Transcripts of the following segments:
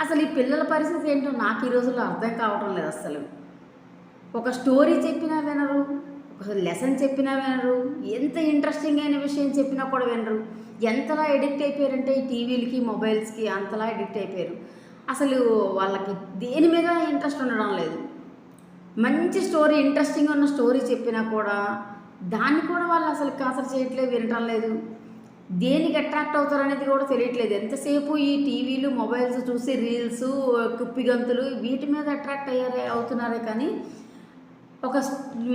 అసలు ఈ పిల్లల పరిస్థితి ఏంటో నాకు ఈ రోజుల్లో అర్థం కావటం లేదు అస్సలు. ఒక స్టోరీ చెప్పినా వినరు, ఒక లెసన్ చెప్పినా వినరు, ఎంత ఇంట్రెస్టింగ్ అయిన విషయం చెప్పినా కూడా వినరు. ఎంతలా ఎడిక్ట్ అయిపోయారంటే ఈ టీవీలకి, మొబైల్స్‌కి అంతలా ఎడిక్ట్ అయిపోయారు. అసలు వాళ్ళకి దేని మీద ఇంట్రెస్ట్ ఉండడం లేదు. మంచి స్టోరీ, ఇంట్రెస్టింగ్ ఉన్న స్టోరీ చెప్పినా కూడా దాన్ని కూడా వాళ్ళు అసలు కాదర్ చేయట్లేదు, వినటం లేదు. దేనికి అట్రాక్ట్ అవుతారనేది కూడా తెలియట్లేదు. ఎంతసేపు ఈ టీవీలు, మొబైల్స్ చూసి రీల్సు, కుప్పిగంతులు వీటి మీద అట్రాక్ట్ అవుతున్నారే కానీ ఒక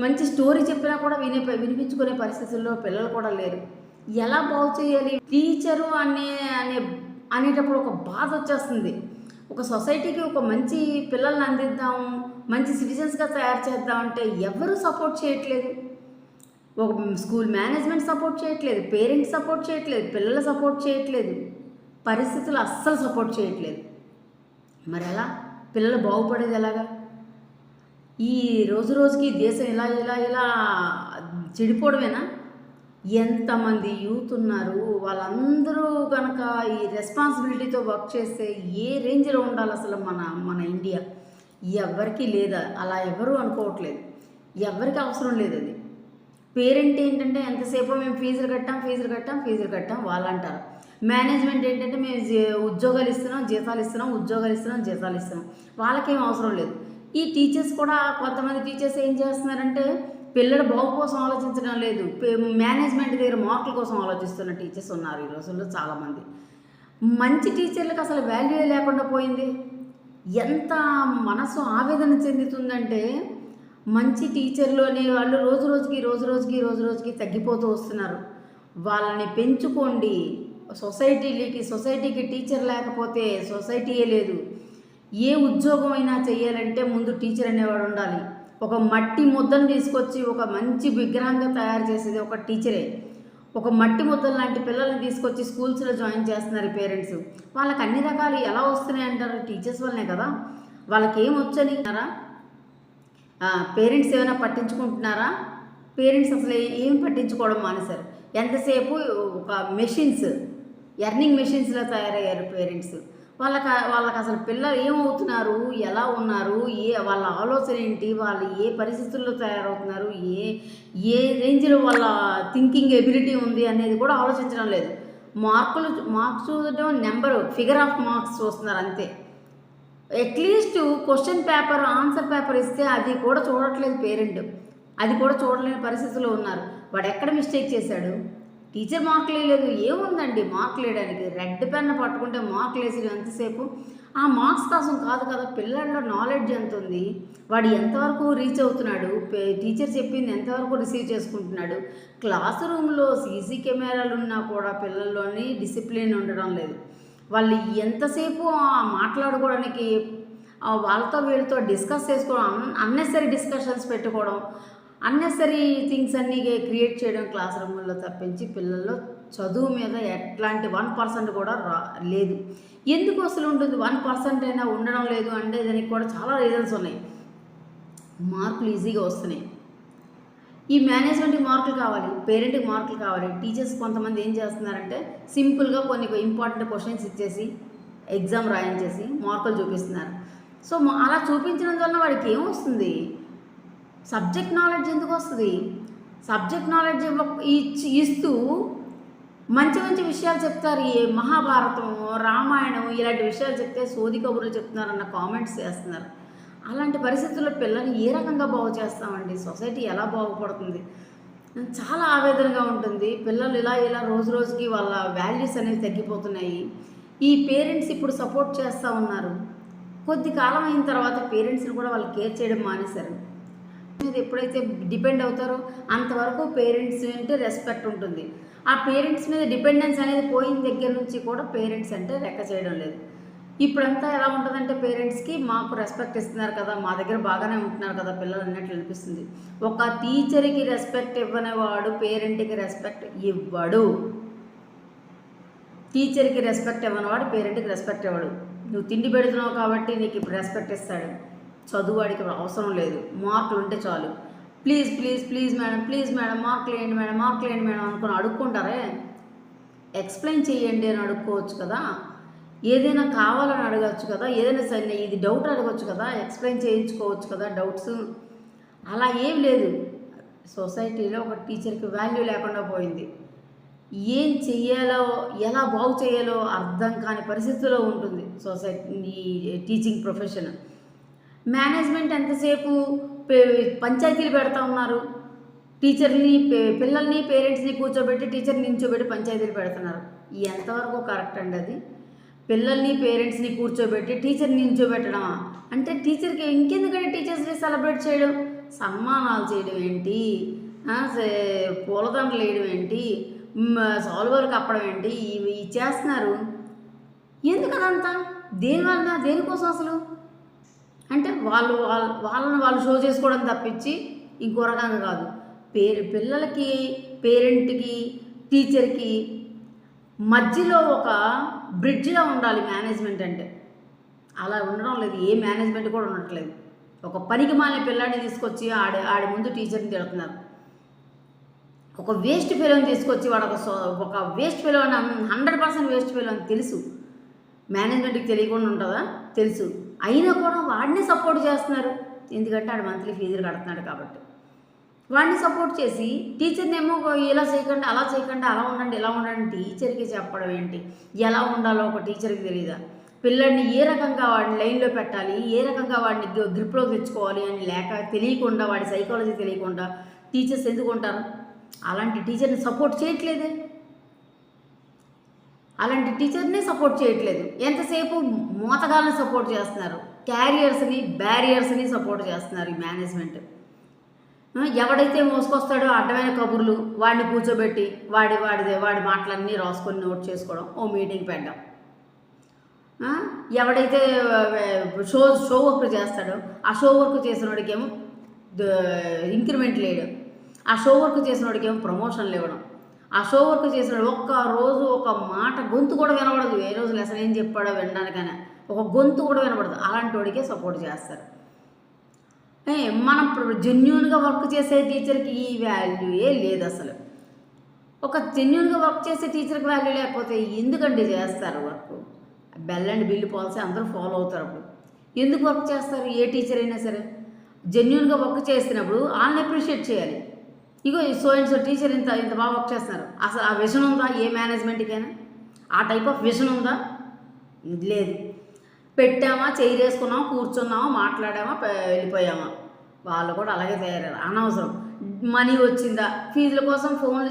మంచి స్టోరీ చెప్పినా కూడా వినిపించుకునే పరిస్థితుల్లో పిల్లలు కూడా లేరు. ఎలా బాగు చేయాలి? టీచరు అనే అనేటప్పుడు ఒక బాధ వచ్చేస్తుంది. ఒక సొసైటీకి ఒక మంచి పిల్లల్ని అందిద్దాము, మంచి సిటిజన్స్‌గా తయారు చేద్దామంటే ఎవరు సపోర్ట్ చేయట్లేదు. ఒక స్కూల్ మేనేజ్మెంట్ సపోర్ట్ చేయట్లేదు, పేరెంట్స్ సపోర్ట్ చేయట్లేదు, పిల్లలు సపోర్ట్ చేయట్లేదు, పరిస్థితులు అస్సలు సపోర్ట్ చేయట్లేదు. మరి ఎలా పిల్లలు బాగుపడేది ఎలాగా? ఈ రోజు రోజుకి దేశం ఇలా ఇలా ఇలా చెడిపోవడమేనా? ఎంతమంది యూత్ ఉన్నారు, వాళ్ళందరూ కనుక ఈ రెస్పాన్సిబిలిటీతో వర్క్ చేస్తే ఏ రేంజ్లో ఉండాలి అసలు మన మన ఇండియా? ఎవరికీ లేదా, అలా ఎవరూ అనుకోవట్లేదు, ఎవరికి అవసరం లేదు అది. పేరెంట్ ఏంటంటే ఎంతసేపు మేము ఫీజులు కట్టాం వాళ్ళు అంటారు. మేనేజ్మెంట్ ఏంటంటే మేము ఉద్యోగాలు ఇస్తున్నాం, జీతాలు ఇస్తున్నాం. వాళ్ళకేం అవసరం లేదు. ఈ టీచర్స్ కూడా కొంతమంది టీచర్స్ ఏం చేస్తున్నారంటే పిల్లల బాగు కోసం ఆలోచించడం లేదు, మేనేజ్మెంట్ దగ్గర మార్కుల కోసం ఆలోచిస్తున్న టీచర్స్ ఉన్నారు ఈ రోజుల్లో చాలామంది. మంచి టీచర్లకు అసలు వాల్యూ లేకుండా పోయింది. ఎంత మనసు ఆవేదన చెందుతుందంటే మంచి టీచర్లు అనేవాళ్ళు రోజు రోజుకి తగ్గిపోతూ వస్తున్నారు. వాళ్ళని పెంచుకోండి. సొసైటీకి టీచర్ లేకపోతే సొసైటీయే లేదు. ఏ ఉద్యోగం అయినా చేయాలంటే ముందు టీచర్ అనేవాడు ఉండాలి. ఒక మట్టి ముద్దను తీసుకొచ్చి ఒక మంచి విగ్రహంగా తయారు చేసేది ఒక టీచరే. ఒక మట్టి ముద్దలు లాంటి పిల్లల్ని తీసుకొచ్చి స్కూల్స్లో జాయిన్ చేస్తున్నారు పేరెంట్స్. వాళ్ళకి అన్ని రకాలు ఎలా వస్తున్నాయి అంటారు? టీచర్స్ వల్లనే కదా. వాళ్ళకి ఏం వచ్చని పేరెంట్స్ ఏమైనా పట్టించుకుంటున్నారా? పేరెంట్స్ అసలు ఏం పట్టించుకోవడం మానేశారు. ఎంతసేపు ఒక మెషిన్స్, ఎర్నింగ్ మెషిన్స్లో తయారయ్యారు పేరెంట్స్. వాళ్ళకి అసలు పిల్లలు ఏమవుతున్నారు, ఎలా ఉన్నారు, వాళ్ళ ఆలోచన ఏంటి, వాళ్ళు ఏ పరిస్థితుల్లో తయారవుతున్నారు, ఏ రేంజ్లో వాళ్ళ థింకింగ్ ఎబిలిటీ ఉంది అనేది కూడా ఆలోచించడం లేదు. మార్క్స్ చూడటం, ఫిగర్ ఆఫ్ మార్క్స్ చూస్తున్నారు అంతే. At least question paper, answer paper ఇస్తే అది కూడా చూడట్లేదు పేరెంట్. అది కూడా చూడలేని పరిస్థితుల్లో ఉన్నారు. వాడు ఎక్కడ మిస్టేక్ చేశాడు? టీచర్ మార్కులు వేయలేదు. ఏముందండి మార్కులు వేయడానికి? రెడ్ పెన్ పట్టుకుంటే మార్కులు వేసి ఎంతసేపు? ఆ మార్క్స్ కోసం కాదు కదా, పిల్లల్లో నాలెడ్జ్ ఎంత ఉంది, వాడు ఎంతవరకు రీచ్ అవుతున్నాడు, టీచర్ చెప్పింది ఎంతవరకు రిసీవ్ చేసుకుంటున్నాడు. క్లాస్ రూమ్లో సీసీ కెమెరాలు ఉన్నా కూడా పిల్లల్లోని డిసిప్లిన్ ఉండడం లేదు. వాళ్ళు ఎంతసేపు మాట్లాడుకోవడానికి వాళ్ళతో వీళ్ళతో డిస్కస్ చేసుకోవడం, అన్నెసరీ డిస్కషన్స్ పెట్టుకోవడం, అన్నెసరీ థింగ్స్ అన్నీ క్రియేట్ చేయడం క్లాస్ రూముల్లో తప్పించి పిల్లల్లో చదువు మీద ఎట్లాంటి 1% కూడా లేదు. ఎందుకు అసలు ఉంటుంది? 1% అయినా ఉండడం లేదు అంటే దానికి కూడా చాలా రీజన్స్ ఉన్నాయి. మార్కులు ఈజీగా వస్తున్నాయి. ఈ మేనేజ్మెంట్కి మార్కులు కావాలి, పేరెంట్కి మార్కులు కావాలి. టీచర్స్ కొంతమంది ఏం చేస్తున్నారంటే సింపుల్గా కొన్ని ఇంపార్టెంట్ క్వశ్చన్స్ ఇచ్చేసి ఎగ్జామ్ రాయించేసి మార్కులు చూపిస్తున్నారు. సో అలా చూపించడం వల్ల వాడికి ఏమొస్తుంది? సబ్జెక్ట్ నాలెడ్జ్ ఎందుకు వస్తుంది? సబ్జెక్ట్ నాలెడ్జ్ ఇస్తూ మంచి మంచి విషయాలు చెప్తారు. ఈ మహాభారతం, రామాయణం ఇలాంటి విషయాలు చెప్తే సోది కబుర్లు చెప్తున్నారన్న కామెంట్స్ చేస్తున్నారు. అలాంటి పరిస్థితుల్లో పిల్లల్ని ఏ రకంగా బాగు చేస్తామండి? సొసైటీ ఎలా బాగుపడుతుంది? చాలా ఆవేదనగా ఉంటుంది. పిల్లలు ఇలా రోజు రోజుకి వాళ్ళ వాల్యూస్ అనేవి తగ్గిపోతున్నాయి. ఈ పేరెంట్స్ ఇప్పుడు సపోర్ట్ చేస్తూ ఉన్నారు. కొద్ది కాలం అయిన తర్వాత పేరెంట్స్ని కూడా వాళ్ళు కేర్ చేయడం మానేశారు. మీద ఎప్పుడైతే డిపెండ్ అవుతారో అంతవరకు పేరెంట్స్ అంటే రెస్పెక్ట్ ఉంటుంది. ఆ పేరెంట్స్ మీద డిపెండెన్స్ అనేది పోయిన దగ్గర నుంచి కూడా పేరెంట్స్ అంటే లెక్క చేయడం లేదు. ఇప్పుడంతా ఎలా ఉంటుందంటే పేరెంట్స్కి మాకు రెస్పెక్ట్ ఇస్తున్నారు కదా, మా దగ్గర బాగానే ఉంటున్నారు కదా పిల్లలు అన్నట్లు అనిపిస్తుంది. ఒక టీచర్కి రెస్పెక్ట్ ఇవ్వనివాడు పేరెంట్కి రెస్పెక్ట్ ఇవ్వడు. టీచర్కి రెస్పెక్ట్ ఇవ్వనివాడు పేరెంట్కి రెస్పెక్ట్ ఇవ్వడు. నువ్వు తిండి పెడుతున్నావు కాబట్టి నీకు ఇప్పుడు రెస్పెక్ట్ ఇస్తాడు. చదువు వాడికి అవసరం లేదు, మార్కులు ఉంటే చాలు. ప్లీజ్ మేడం మార్కులు వేయండి మేడం అనుకుని అడుక్కుంటారే. ఎక్స్ప్లెయిన్ చేయండి అని అడుక్కోవచ్చు కదా. ఏదైనా కావాలని అడగచ్చు కదా, ఏదైనా సరే ఇది డౌట్ అడగచ్చు కదా, ఎక్స్ప్లెయిన్ చేయించుకోవచ్చు కదా డౌట్స్. అలా ఏం లేదు. సొసైటీలో ఒక టీచర్కి వాల్యూ లేకుండా పోయింది. ఏం చెయ్యాలో, ఎలా బాగు చేయాలో అర్థం కాని పరిస్థితిలో ఉంటుంది ఈ టీచింగ్ ప్రొఫెషన్. మేనేజ్మెంట్ ఎంతసేపు పంచాయతీలు పెడతా ఉన్నారు. టీచర్ని పిల్లల్ని పేరెంట్స్ని కూర్చోబెట్టి టీచర్ని నించోబెట్టి పంచాయతీలు పెడుతున్నారు. ఎంతవరకు కరెక్ట్ అండి అది? పిల్లల్ని పేరెంట్స్ని కూర్చోబెట్టి టీచర్ని నించోబెట్టడమా? అంటే టీచర్కి ఇంకెందుకంటే టీచర్స్ డే సెలబ్రేట్ చేయడం, సన్మానాలు చేయడం ఏంటి, పూలదండలు వేయడం ఏంటి, సాల్వర్లు కప్పడం ఏంటి, ఇవి చేస్తున్నారు. ఎందుకు అదంతా? దేనివల్ల, దేనికోసం అసలు? అంటే వాళ్ళని షో చేసుకోవడం తప్పించి ఇంకో రకంగా కాదు. పిల్లలకి, పేరెంట్కి, టీచర్కి మధ్యలో ఒక బ్రిడ్జ్లా ఉండాలి మేనేజ్మెంట్ అంటే. అలా ఉండడం లేదు. ఏ మేనేజ్మెంట్ కూడా ఉండట్లేదు. ఒక పనికి మాలిన పిల్లాడిని తీసుకొచ్చి ఆడి ముందు టీచర్ని తిడుతున్నారు. ఒక వేస్ట్ ఫెలోని తీసుకొచ్చి వాడు ఒక వేస్ట్ ఫెలో అని 100% వేస్ట్ ఫెలో అని తెలుసు. మేనేజ్మెంట్కి తెలియకుండా ఉంటుందా? తెలుసు. అయినా కూడా వాడిని సపోర్ట్ చేస్తున్నారు. ఎందుకంటే ఆడు మంత్లీ ఫీజులు కడుతున్నాడు కాబట్టి. వాడిని సపోర్ట్ చేసి టీచర్ని ఏమో ఇలా చేయకండి, అలా చేయకండి, అలా ఉండండి, ఇలా ఉండండి. టీచర్కి చెప్పడం ఏంటి? ఎలా ఉండాలో ఒక టీచర్కి తెలియదా? పిల్లల్ని ఏ రకంగా వాడిని లైన్లో పెట్టాలి, ఏ రకంగా వాడిని గ్రిప్లో తెచ్చుకోవాలి అని తెలియకుండా, వాడి సైకాలజీ తెలియకుండా టీచర్స్ ఎందుకు ఉంటారు? అలాంటి టీచర్ని సపోర్ట్ చేయట్లేదే. అలాంటి టీచర్ని సపోర్ట్ చేయట్లేదు. ఎంతసేపు మోతగాళ్ళని సపోర్ట్ చేస్తున్నారు, బ్యారియర్స్ని సపోర్ట్ చేస్తున్నారు ఈ మేనేజ్మెంట్. ఎవడైతే మోసుకొస్తాడో అడ్డమైన కబుర్లు వాడిని కూర్చోబెట్టి వాడి మాటలన్నీ రాసుకొని నోట్ చేసుకోవడం, ఓ మీటింగ్ పెట్టడం. ఎవడైతే షో వర్క్ చేస్తాడో ఆ షో వర్క్ చేసిన వాడికేమో ఇంక్రిమెంట్లు వేయడం, ఆ షో వర్క్ చేసిన వాడికేమో ప్రమోషన్లు ఇవ్వడం. ఆ షో వర్క్ చేసిన ఒక్క రోజు ఒక మాట గొంతు కూడా వినబడదు. ఏ రోజు లెసన్ ఏం చెప్పాడో వినడానికైనా ఒక గొంతు కూడా వినబడదు. అలాంటి వాడికే సపోర్ట్ చేస్తారు. మనం జెన్యూన్గా వర్క్ చేసే టీచర్కి ఈ వాల్యూయే లేదు అసలు. ఒక జెన్యూన్గా వర్క్ చేసే టీచర్కి వాల్యూ లేకపోతే ఎందుకండి చేస్తారు work? Bell and bill policy అందరూ ఫాలో అవుతారు. అప్పుడు ఎందుకు వర్క్ చేస్తారు? ఏ టీచర్ అయినా సరే జెన్యూన్గా వర్క్ చేసినప్పుడు వాళ్ళని అప్రిషియేట్ చేయాలి. ఇగో సో టీచర్ ఇంత బాగా వర్క్ చేస్తున్నారు. అసలు ఆ విజన్ ఉందా ఏ మేనేజ్మెంట్కైనా? ఆ టైప్ ఆఫ్ విజన్ ఉందా? లేదు. పెట్టామా, వేసుకున్నామా, కూర్చున్నామా, మాట్లాడామా, వెళ్ళిపోయామా. వాళ్ళు కూడా అలాగే తయారయ్యారు. అనవసరం. మనీ వచ్చిందా, ఫీజుల కోసం ఫోన్లు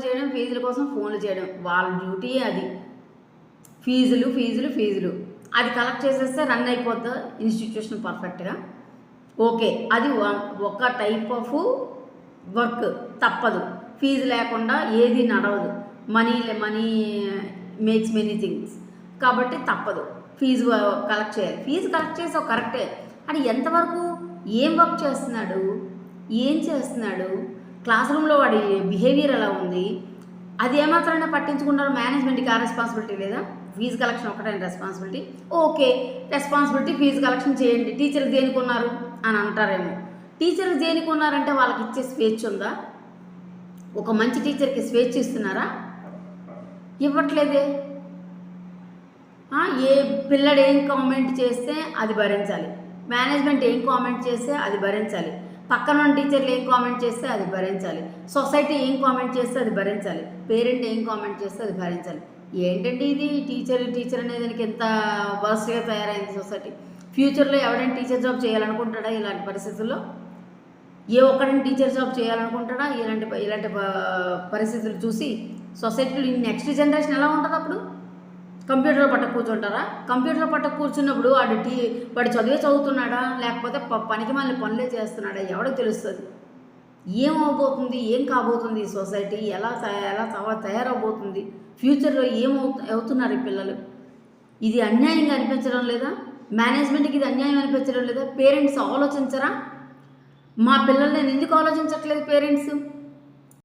చేయడం వాళ్ళ డ్యూటీ అది. ఫీజులు అది కలెక్ట్ చేసేస్తే రన్ అయిపోద్ది ఇన్స్టిట్యూషన్ పర్ఫెక్ట్గా. ఓకే, అది ఒక టైప్ ఆఫ్ వర్క్. తప్పదు. ఫీజు లేకుండా ఏది నడవదు. Money makes many things. కాబట్టి తప్పదు. ఫీజు కలెక్ట్ చేయాలి. ఫీజు కలెక్ట్ చేసి కరెక్టే. అది ఎంతవరకు ఏం వర్క్ చేస్తున్నాడు, ఏం చేస్తున్నాడు, క్లాస్ రూమ్లో వాడి బిహేవియర్ ఎలా ఉంది, అది ఏమాత్రమైనా పట్టించుకుంటారు. మేనేజ్మెంట్కి ఆ రెస్పాన్సిబిలిటీ లేదా? ఫీజు కలెక్షన్ ఒకటే responsibility. Okay, responsibility fees collection చేయండి. టీచర్లు దేనికి ఉన్నారు అని అంటారేమో. టీచర్లు దేనికి ఉన్నారంటే వాళ్ళకి ఇచ్చే స్వేచ్ఛ ఉందా? ఒక మంచి టీచర్కి స్వేచ్ఛ ఇస్తున్నారా? ఇవ్వట్లేదే. ఏ పిల్లడు ఏం కామెంట్ చేస్తే అది భరించాలి. మేనేజ్మెంట్ ఏం కామెంట్ చేస్తే అది భరించాలి. పక్కన టీచర్లు ఏం కామెంట్ చేస్తే అది భరించాలి. సొసైటీ ఏం కామెంట్ చేస్తే అది భరించాలి. పేరెంట్ ఏం కామెంట్ చేస్తే అది భరించాలి. ఏంటంటే ఇది టీచర్ అనేది దానికి ఎంత వర్స్ట్గా తయారైంది సొసైటీ. ఫ్యూచర్లో ఎవరైనా టీచర్ జాబ్ చేయాలనుకుంటాడా? ఇలాంటి పరిస్థితుల్లో ఏ ఒక్కడైనా టీచర్ జాబ్ చేయాలనుకుంటాడా? ఇలాంటి పరిస్థితులు చూసి సొసైటీలో నెక్స్ట్ జనరేషన్ ఎలా ఉంటుంది? అప్పుడు కంప్యూటర్లో పట్టకు కూర్చుంటారా? కంప్యూటర్లో పట్టకు కూర్చున్నప్పుడు వాడు చదువుతున్నాడా, లేకపోతే పనికి మళ్ళీ పనులే చేస్తున్నాడా? ఎవడో తెలుస్తుంది. ఏమవబోతుంది, ఏం కాబోతుంది ఈ సొసైటీ, ఎలా తయారవబోతుంది, ఫ్యూచర్లో అవుతున్నారు ఈ పిల్లలు. ఇది అన్యాయంగా అనిపించడం లేదా? మేనేజ్మెంట్కి ఇది అన్యాయం అనిపించడం లేదా? పేరెంట్స్ ఆలోచించరా? మా పిల్లల్ని ఎందుకు ఆలోచించట్లేదు పేరెంట్స్?